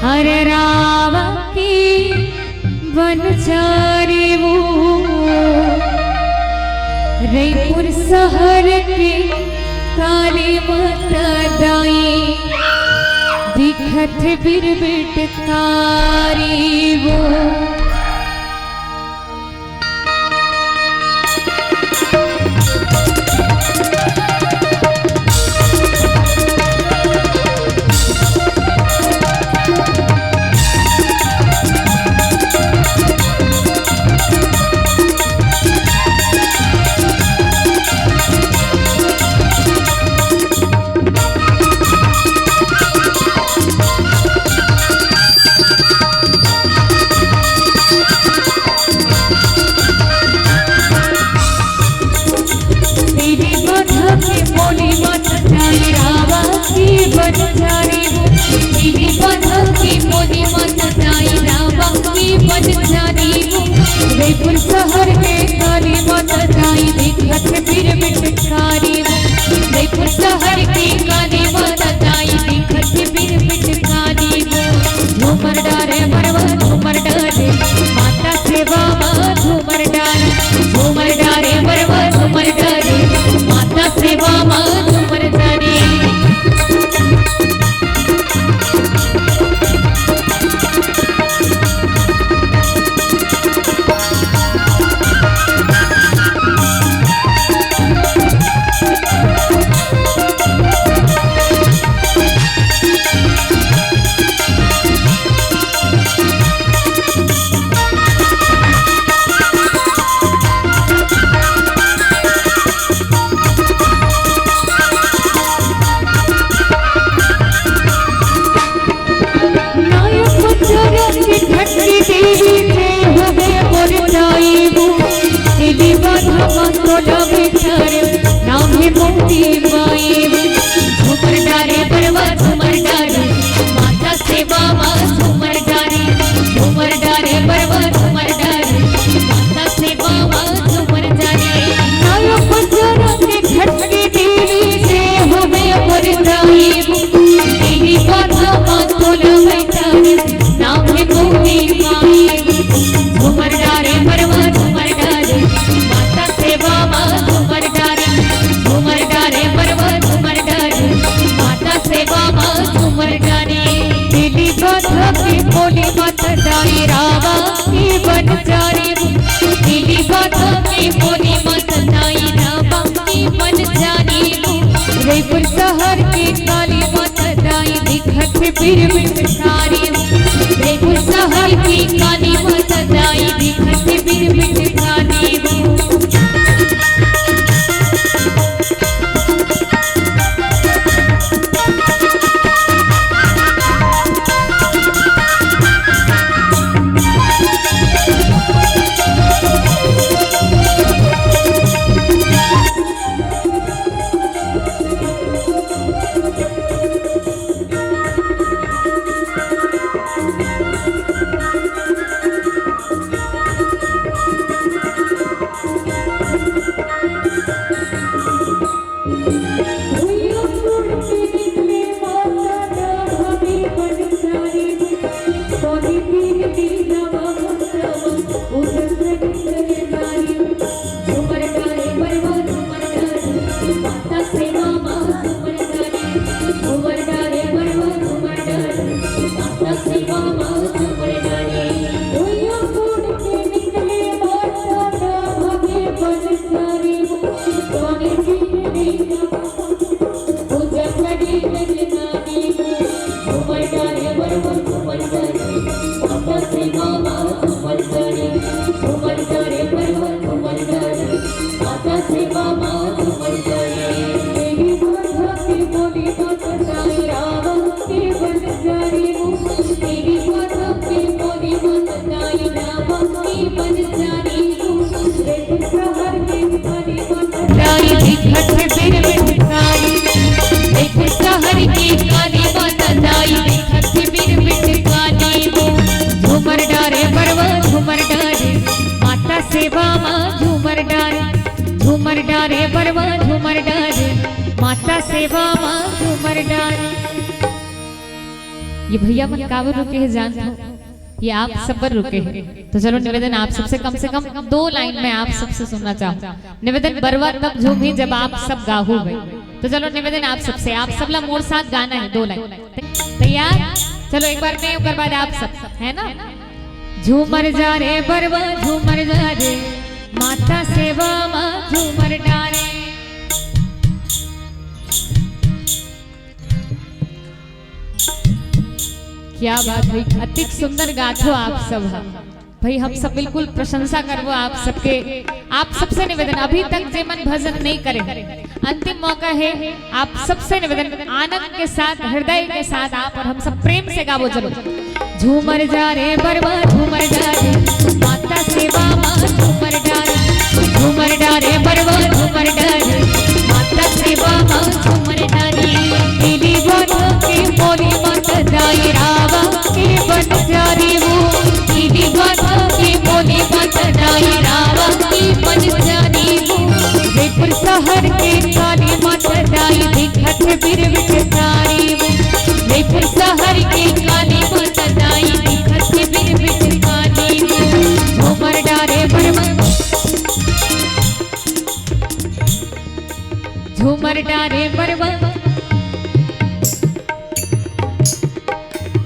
अरे रावा की बनचारी वो रईपुर शहर के काली माता दाई दिखत बिरबिट कारी वो रईपुर शहर के काली माता दाई दिखत बिरबिट कारी रईपुर शहर के काली माता दाई दिखत बिरबिट कारी झूमर डारे मरवा झूमर डारे माता सेवा माँ झूमर डारे मरवा झूमर डारे माता सेवा माँ झूमर डारे रईपुर शहर के काली माता दाई दिखत बिरबिट कारी रईपुर शहर की काली माता दाई दिखत बिरबिट कारी माता सेवा माँ झूमर डारी। ये भैया मन काबर रुके हैं जान दो, ये आप सब पर रुके हैं। तो चलो निवेदन आप सबसे कम 2 लाइन में आप सबसे सुनना चाहूँ। निवेदन बरवा तब झूमी जब आप सब गाहू गए। तो चलो निवेदन आप सबसे, आप सबला मोर साथ गाना है 2 लाइन। तैयार? चलो एक बार मैं उसके बाद आप सब, है ना? झूमर जा रे बरवा झूमर जा रे, माता सेवा माँ झूमर डारे। क्या बात भाई, अति सुंदर गाथो आप सब। भाई हम सब बिल्कुल प्रशंसा करबो आप सबके। आप सबसे निवेदन, अभी तक जे मन भजन नहीं करे, अंतिम मौका है। आप सबसे निवेदन आनंद के साथ, हृदय के साथ आप और हम सब प्रेम से गावो। चलो झूमर जा रे बरवा झूमर जा रे, माता सेवा माँ झूमर डारे। झूमर डारे बरवा झूमर डारे, माता सेवा माँ झूमर डारे। दीदी बोलो के बोली मत दाई रावा के बन जा रे वो। दीदी बोलो के बोली मत दाई रावा के बन जा रे वो। जयपुर शहर के काली मत दाई दिखत बिर बिटकारी वो। जयपुर शहर के काली मत दाई दिखत बिर बिटकारी वो। झूमर डारे बरवा झूमर डारे बरवा।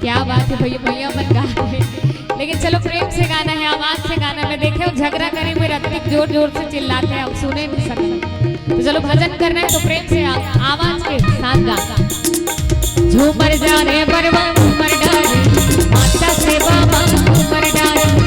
क्या बात है भैया, भैया मन गा रहे, लेकिन चलो प्रेम से गाना है, आवाज से गाना। मैं देखे झगड़ा करे हुए रतिक जोर जोर से चिल्लाते हैं, अब सुने नहीं सकते। तो चलो भजन करना है तो प्रेम से आवाज के साथ गाना। झूमर जा रे बरवा झूमर डारे, माता सेवा माँ झूमर डारे।